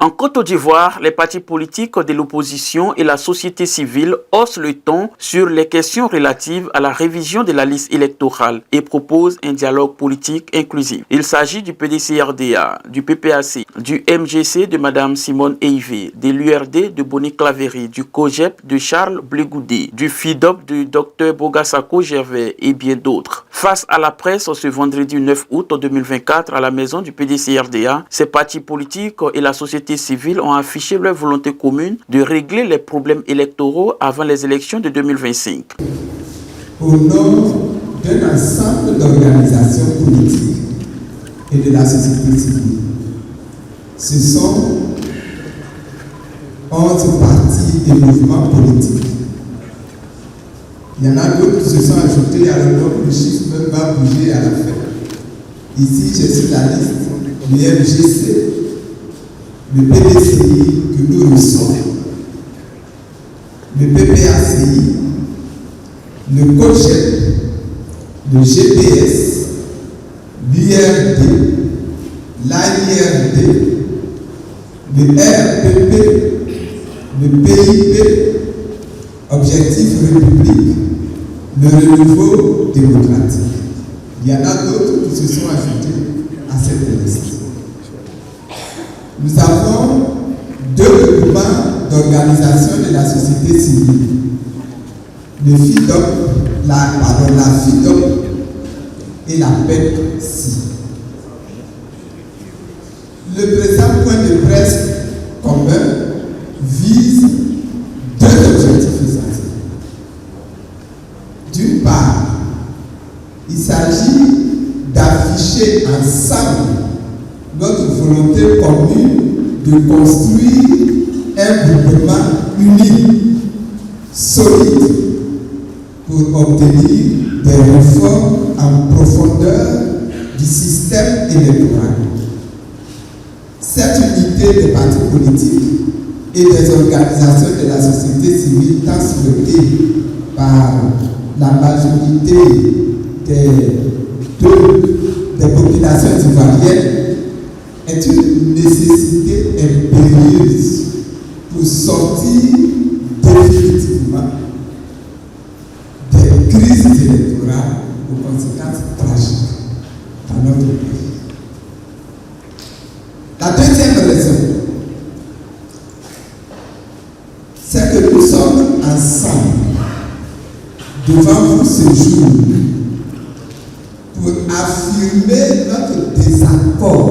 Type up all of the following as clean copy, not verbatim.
En Côte d'Ivoire, les partis politiques de l'opposition et la société civile haussent le ton sur les questions relatives à la révision de la liste électorale et proposent un dialogue politique inclusif. Il s'agit du PDCRDA, du PPAC, du MGC de Mme Simone Eivé, de l'URD de Bonnie Claverie, du COGEP de Charles Blegoudé, du FIDOP de Dr Bogassako Gervais et bien d'autres. Face à la presse ce vendredi 9 août 2024 à la maison du PDCRDA, ces partis politiques et la société civile ont affiché leur volonté commune de régler les problèmes électoraux avant les élections de 2025. Au nom d'un ensemble d'organisations politiques et de la société civile, ce sont 11 partis et mouvements politiques. Il y en a d'autres qui se sont ajoutés à le nombre, le chiffre même va bouger à la fin. Ici, j'ai sur la liste du MGC, le PDCI que nous recevons, le PPACI, le COGEP, le GPS, l'IRD, l'AIRD, le RPP, le PIP, Objectif République, le renouveau démocratique. Il y en a d'autres qui se sont ajoutés à cette liste. Nous avons deux groupements d'organisation de la société civile. Le FIDOP, la FIDOP et la PEPSI. Le présent point de presse commun vise deux objectifs essentiels. D'une part, il s'agit d'afficher ensemble notre volonté commune de construire un gouvernement uni, solide, pour obtenir des réformes en profondeur du système électoral. Cette unité des partis politiques et des organisations de la société civile, tant souhaitée par la majorité des populations ivoiriennes, est une nécessité impérieuse pour sortir définitivement des crises électorales aux conséquences tragiques dans notre pays. La deuxième raison, c'est que nous sommes ensemble devant vous ce jour pour affirmer notre désaccord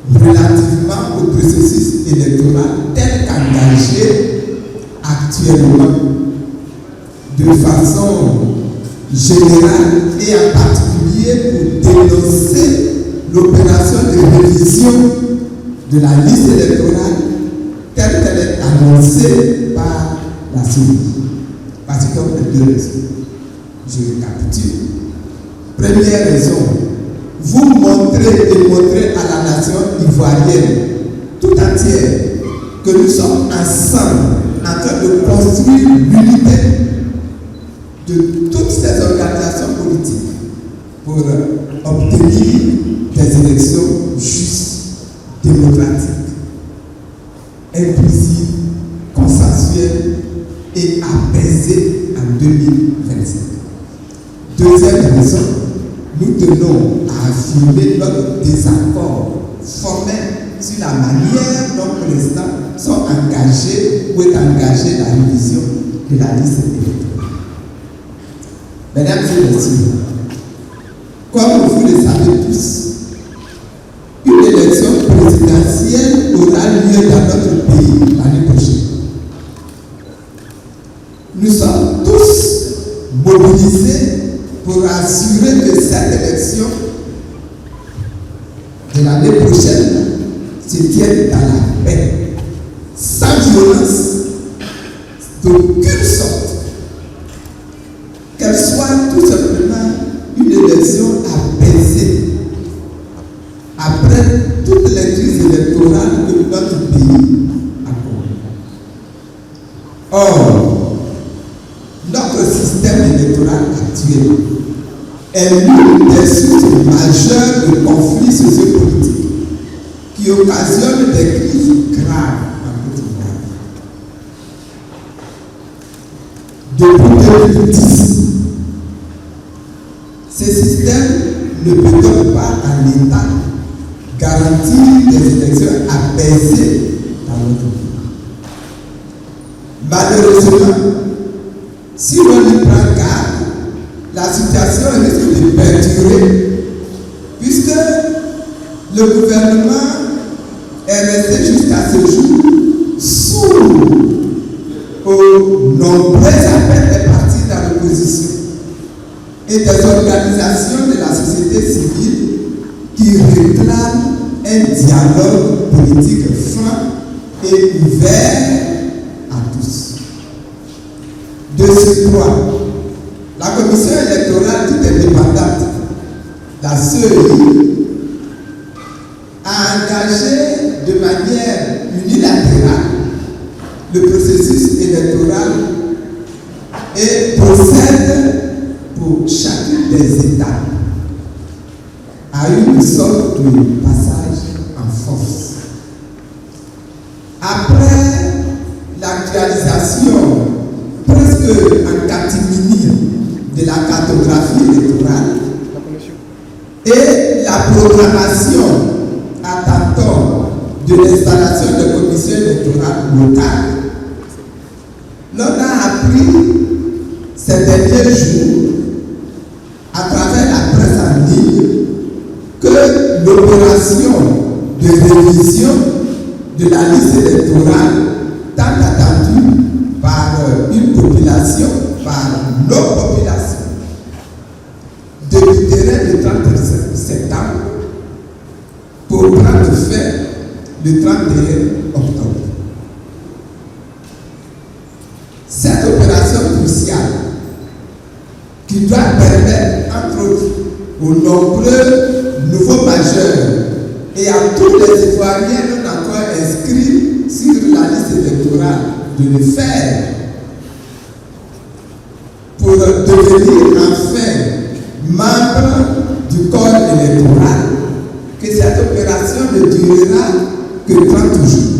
relativement au processus électoral tel qu'engagé actuellement de façon générale et en particulier pour dénoncer l'opération de révision de la liste électorale telle qu'elle est annoncée par la CENI. Parce qu'il y a deux raisons. Je récapitule. Première raison, vous montrez et montrez à la nation ivoirienne tout entière que nous sommes ensemble en train de construire l'unité de toutes ces organisations politiques pour obtenir des élections justes, démocratiques, inclusives, consensuelles et apaisées en 2025. Deuxième raison, nous tenons à affirmer notre désaccord formel sur la manière dont les présidents sont engagés ou est engagée la révision de la liste électorale. Mesdames et messieurs, comme vous le savez tous, une élection présidentielle aura lieu dans notre pays l'année prochaine. Nous sommes tous mobilisés pour assurer que cette élection de l'année prochaine se tienne dans la paix, sans violence, d'aucune sorte, qu'elle soit tout simplement une élection apaisée après toutes les crises électorales que notre pays a connues. Or, notre système électoral actuel est l'une des sources majeures de conflits sociopolitiques qui qui occasionnent des crises graves en Côte d'Ivoire. Depuis 2010, ces systèmes ne peuvent donc pas à l'État garantir des élections apaisées dans notre pays. Malheureusement, si on y prend garde, la situation risque de perdurer puisque le gouvernement est resté jusqu'à ce jour sourd aux nombreux appels des partis dans l'opposition et des organisations de la société civile qui réclament un dialogue politique franc et ouvert à tous. De surcroît, la commission électorale toute indépendante, la CEI, a engagé de manière unilatérale le processus électoral et procède pour chacune des étapes à une sorte de passage en force. Après l'actualisation presque en catimini de la cartographie électorale et la programmation à tâtons de l'installation de commissions électorales locales, l'on a appris ces derniers jours à travers la presse en ligne que l'opération de révision de la liste électorale tant attendue par une population, par nos populations, débuterait le 30 septembre pour prendre fin le 31 octobre. Cette opération cruciale qui doit permettre, entre autres, aux nombreux nouveaux majeurs et à tous les Ivoiriens non encore inscrits sur la liste électorale de le faire pour devenir enfin membre du corps électoral, que cette opération ne durera que 30 jours,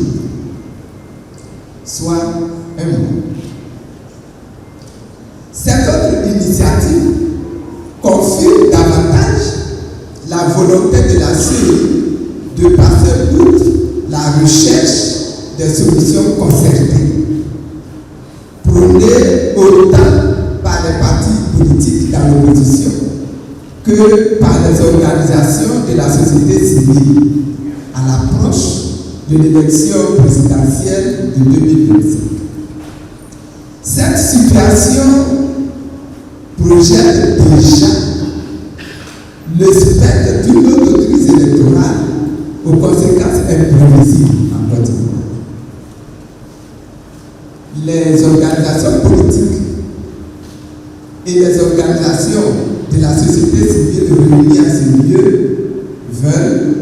soit un mois. Cette autre initiative confirme davantage la volonté de la CEI de passer outre la recherche des solutions concertées, prônées autant par les partis politiques dans l'opposition que par les organisations de la société civile à l'approche de l'élection présidentielle de 2025. Cette situation projette déjà le spectre d'une autre crise électorale aux conséquences imprévisibles en Côte d'Ivoire. Les organisations politiques et les organisations de la société civile réunies à ce lieu veulent,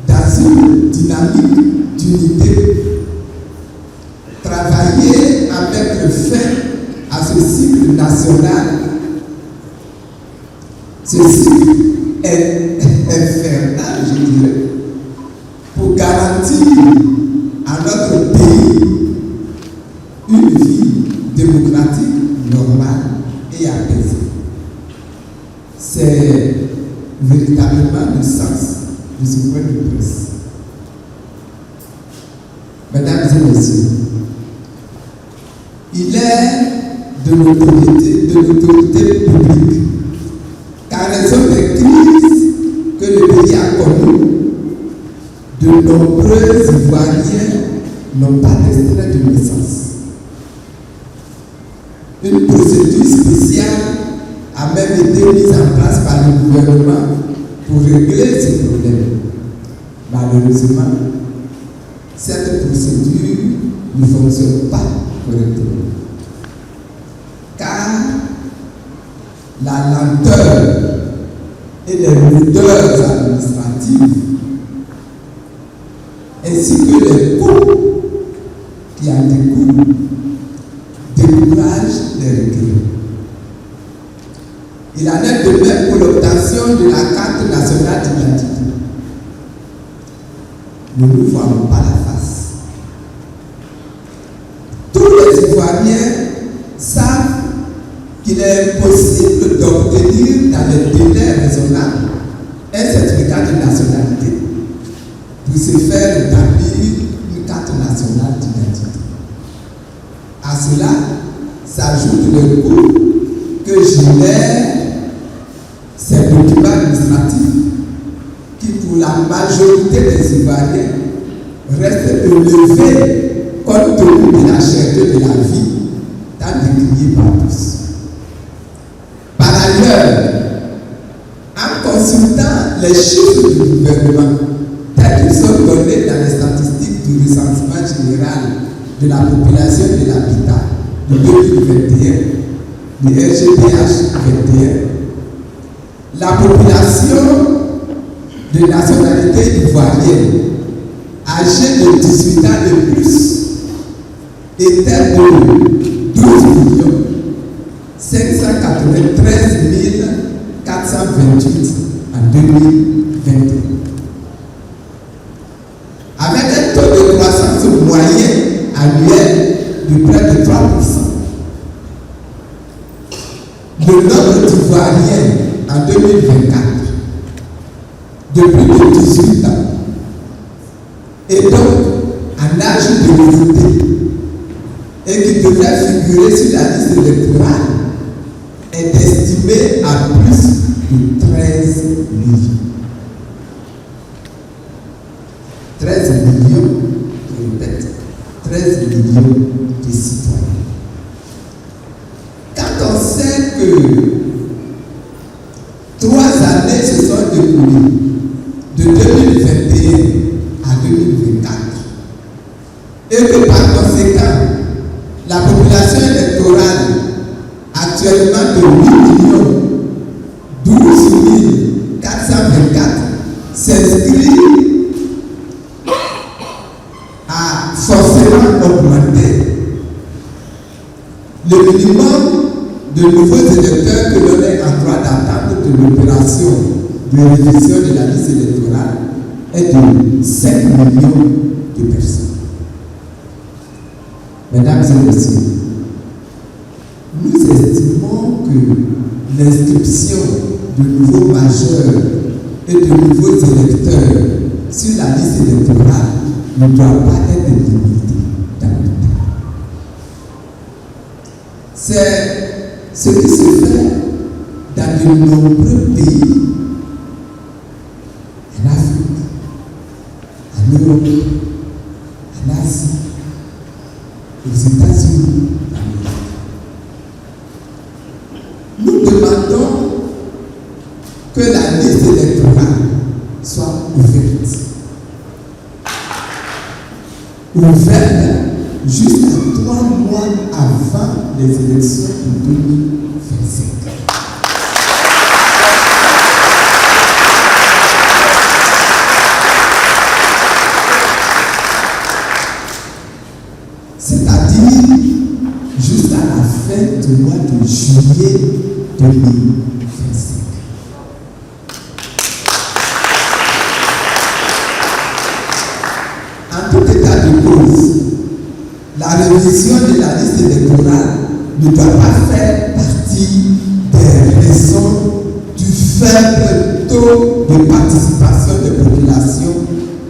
dans une dynamique d'unité, travailler à mettre fin à ce cycle national, ce cycle infernal, je dirais, pour garantir à notre pays une vie démocratique, normale et apaisée. C'est véritablement le sens de ce point de presse. Mesdames et messieurs, il est de l'autorité publique qu'à raison des crises que le pays a connues, de nombreux Ivoiriens n'ont pas d'extrait de naissance. Une procédure spéciale a même été mise en place par le gouvernement pour régler ces problèmes. Malheureusement, cette procédure ne fonctionne pas correctement. Car la lenteur et les lourdeurs administratives ainsi que les coûts qui en découlent découragent les requérants. Il en est de même pour l'obtention de la carte nationale d'identité. ne nous voilons pas la face. Tous les Ivoiriens savent qu'il est possible d'obtenir dans les délais raisonnables un certificat de nationalité pour se faire établir une carte nationale d'identité. À cela s'ajoute le coût que génèrent ces documents administratifs qui, pour la majorité des Ivoiriens, restent élevés compte tenu de la cherté de la vie, tant décriée par tous. Par ailleurs, en consultant les chiffres du gouvernement, tels qu'ils sont donnés dans les statistiques du recensement général de la population et de l'habitat de 2021, le RGPH 21, la population de nationalité ivoirienne âgée de 18 ans et plus était de 12 593 428 en 2021. Avec un taux de croissance moyen annuel de près de 3%. Le nombre d'Ivoiriens en 2024 de plus de 18 ans et donc en âge de voter et qui devrait figurer sur la liste électorale est estimé à plus de 13 millions. 13 millions, je répète, 13 millions de citoyens. Quand on sait que 3 années se sont déroulées, de 2021 à 2024, et que par conséquent, la population électorale actuellement de 8 12 424 s'inscrit à forcément augmenter. Le minimum de nouveaux électeurs que l'on est en droit d'attendre de l'opération de révision de la liste électorale est de 5 millions de personnes. Mesdames et messieurs, nous estimons que l'inscription de nouveaux majeurs et de nouveaux électeurs sur la liste électorale ne doit pas être limitée dans le temps. C'est ce qui se fait dans de nombreux pays en Afrique, en Europe, en Asie, aux États-Unis. Nous demandons que la liste électorale soit ouverte. Ouverte jusqu'à 3 mois avant les élections de 2025. C'est-à-dire jusqu'à la fin du mois de juillet 2025. En tout état de cause, la révision de la liste électorale ne doit pas faire partie des raisons du faible taux de participation des populations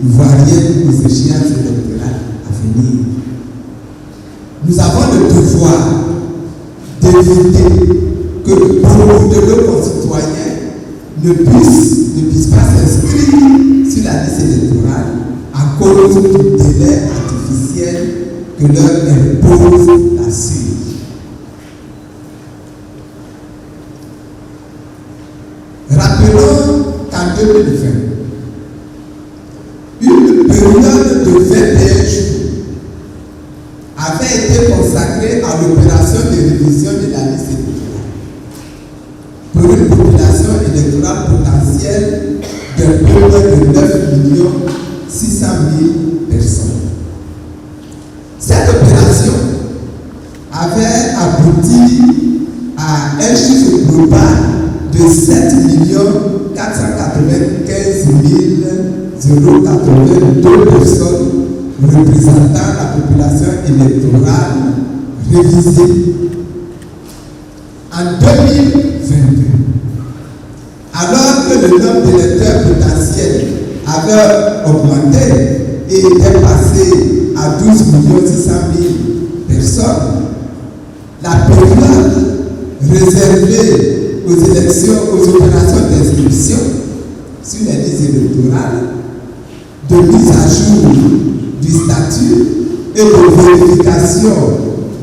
ivoiriennes aux échéances électorales à venir. Nous avons le devoir d'éviter que beaucoup de nos concitoyens ne puissent pas s'inscrire sur la liste électorale à cause du délai artificiel que leur impose la suite. Rappelons qu'en 2020, une période de 21 jours avait été consacrée à l'opération de révision de la liste électorale pour une population électorale potentielle de peu de 9 600 000 personnes. Cette opération avait abouti à un chiffre global de 7 495 082 personnes représentant la population électorale révisée. En 2022, alors que le nombre d'électeurs potentiels avait augmenté et était passé à 12 600 000 personnes, la période réservée aux élections, aux opérations d'inscription sur les listes électorales, de mise à jour du statut et de vérification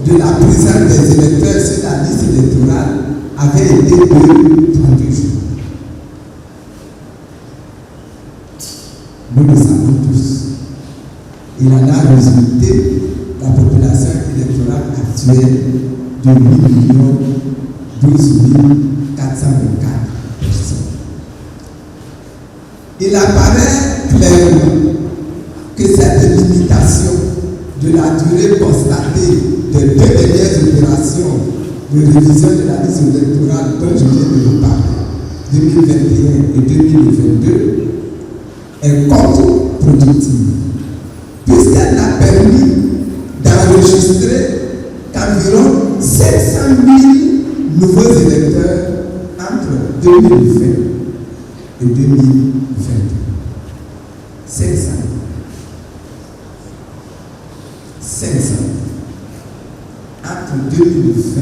de la présence des électeurs sur la liste électorale avait été de 32 jours. Nous le savons tous. Il en a résulté la population électorale actuelle de 8 12 424 personnes. Il apparaît clairement que cette limitation de la durée constatée des 2 dernières opérations de révision de la liste électorale dont je viens de vous parler, 2021 et 2022, est contre-productive, puisqu'elle n'a permis d'enregistrer qu'environ 700 000 nouveaux électeurs entre 2020 et 2022. 500. Entre 2020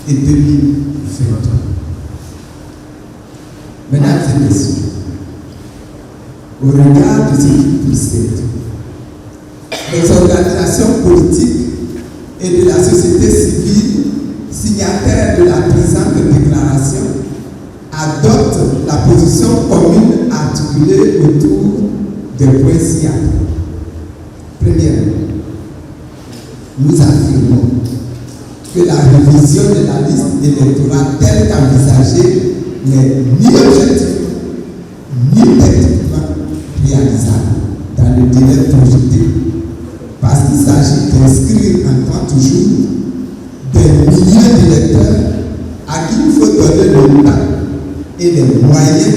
et 2023. Mesdames et messieurs, au regard de ce qui précède, les organisations politiques et de la société civile signataires de la présente déclaration adoptent la position commune articulée autour des points ci-après. Premièrement, nous affirmons que la révision de la liste électorale telle qu'envisagée n'est ni objectivement ni techniquement réalisable dans le délai projeté, parce qu'il s'agit d'inscrire en 30 jours des milliers d'électeurs à qui il faut donner le temps et les moyens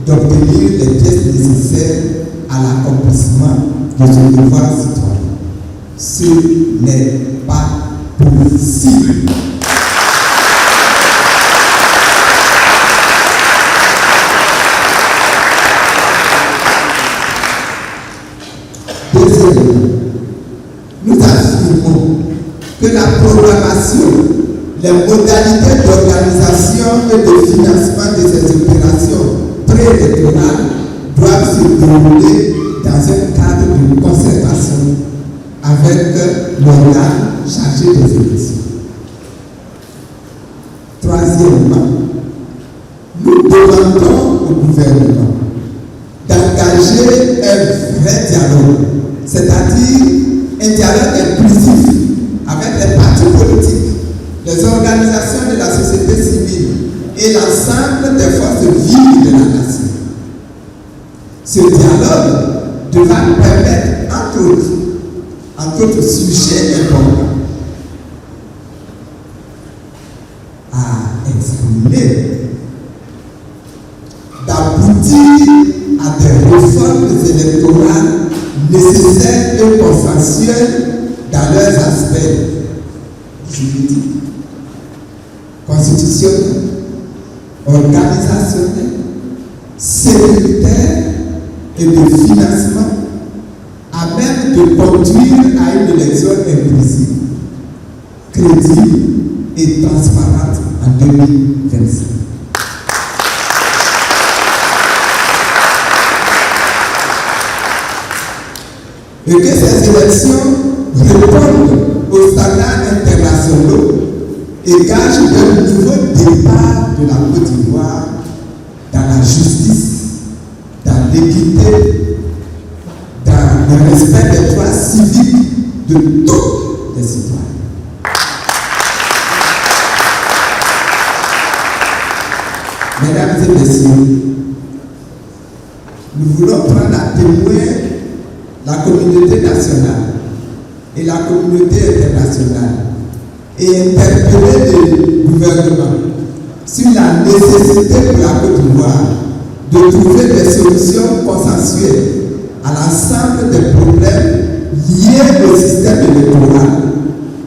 d'obtenir les pièces nécessaires à l'accomplissement de ce devoir citoyen. Ce n'est pas possible. Deuxièmement, nous affirmons que la programmation, les modalités d'organisation et de financement de ces opérations préélectorales doivent se dérouler dans un cadre de concertation avec l'organe chargé des élections. Troisièmement, nous demandons au gouvernement d'engager un vrai dialogue, c'est-à-dire un dialogue inclusif avec les partis politiques, les organisations de la société civile et l'ensemble des forces vives de la nation. Ce dialogue devra permettre, entre autres sujets importants, à exprimer, d'aboutir à des réformes électorales nécessaires et consensuelles dans leurs aspects juridiques, constitutionnels, organisationnels, sécuritaires et de financement, à même de conduire à une élection inclusive, crédible et transparente en 2025. Et que ces élections répondent aux standards internationaux et gagent un nouveau départ de la Côte d'Ivoire dans la justice, dans l'équité, dans le respect des droits civiques de tous les citoyens. Mesdames et messieurs, nous voulons prendre à témoin la communauté nationale et la communauté internationale et interpeller le gouvernement sur la nécessité pour la Côte d'Ivoire de trouver des solutions consensuelles à l'ensemble des problèmes liés au système électoral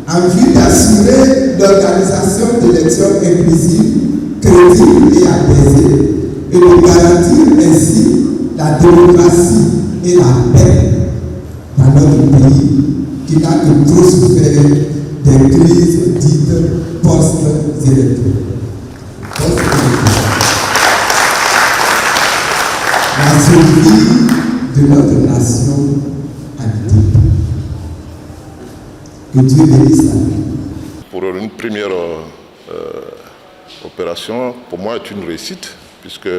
en vue d'assurer l'organisation d'élections inclusives, crédibles et apaisées et de garantir ainsi la démocratie et la paix dans notre pays qui n'a que trop souffert des crises dites post-électorales. La survie de notre nation habitée. Que Dieu bénisse la vie. Pour une première opération, pour moi, est une réussite, puisque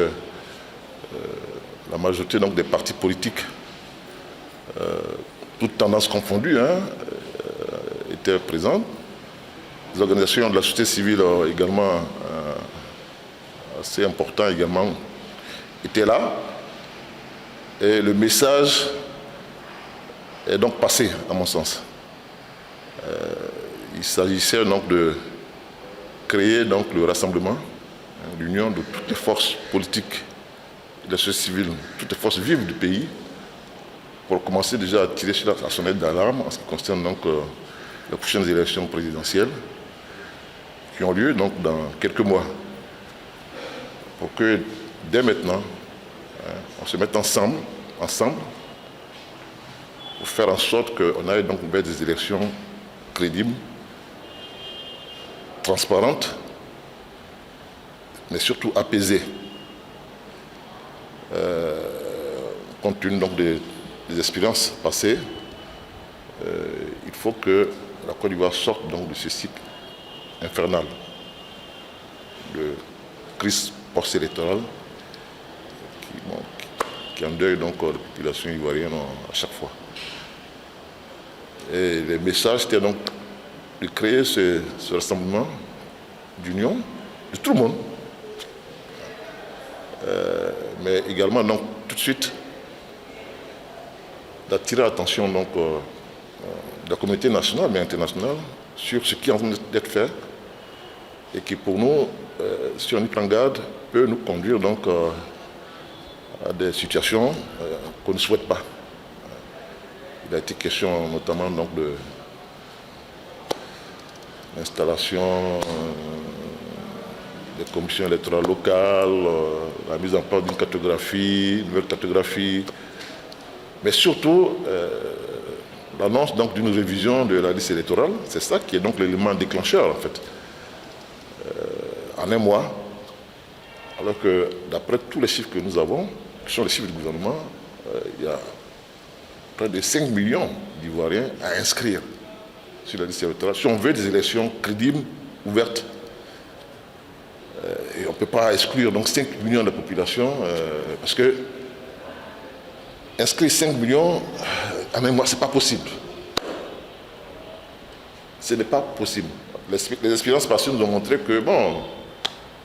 la majorité donc, des partis politiques, toutes tendances confondues, étaient présentes. Les organisations de la société civile également assez importantes également étaient là. Et le message est donc passé, à mon sens. Il s'agissait donc de créer donc le rassemblement, l'union de toutes les forces politiques de la société civile, toutes les forces vives du pays, pour commencer déjà à tirer sur la sonnette d'alarme en ce qui concerne donc les prochaines élections présidentielles qui ont lieu donc dans quelques mois. Pour que dès maintenant, on se mette ensemble, pour faire en sorte qu'on aille donc vers des élections crédibles, transparentes, mais surtout apaisées. Compte tenu donc des expériences passées, il faut que la Côte d'Ivoire sorte donc de ce cycle infernal de crise post-électorale qui endeuille donc la population ivoirienne à chaque fois. Et le message était donc de créer ce rassemblement d'union de tout le monde, mais également donc tout de suite d'attirer l'attention donc de la communauté nationale mais internationale sur ce qui est en train d'être fait et qui pour nous, si on y prend garde, peut nous conduire donc à des situations qu'on ne souhaite pas. Il a été question notamment donc de l'installation des commissions électorales locales, la mise en place d'une cartographie, une nouvelle cartographie, mais surtout l'annonce donc d'une révision de la liste électorale. C'est ça qui est donc l'élément déclencheur en fait. En un mois, alors que d'après tous les chiffres que nous avons, qui sont les chiffres du gouvernement, il y a près de 5 millions d'Ivoiriens à inscrire sur la liste électorale. Si on veut des élections crédibles, ouvertes, et on ne peut pas exclure donc 5 millions de la population, parce que inscrire 5 millions en un mois, ce n'est pas possible. Ce n'est pas possible. Les expériences passées nous ont montré que, bon,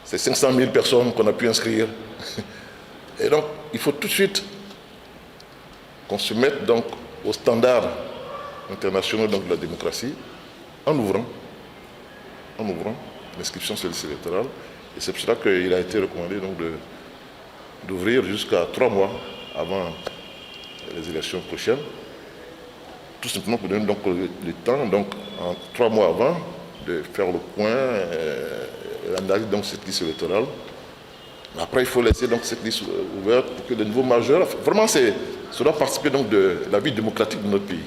c'est 500 000 personnes qu'on a pu inscrire. Et donc, il faut tout de suite qu'on se mette donc aux standards internationaux donc, de la démocratie en ouvrant l'inscription sur la liste électorale. Et c'est pour cela qu'il a été recommandé donc d'ouvrir jusqu'à 3 mois avant les élections prochaines. Tout simplement pour donner donc le temps, donc en 3 mois avant, de faire le point, l'analyse donc cette liste électorale. Après, il faut laisser donc cette liste ouverte pour que de nouveaux majeurs, vraiment, ça doit participer donc de la vie démocratique de notre pays.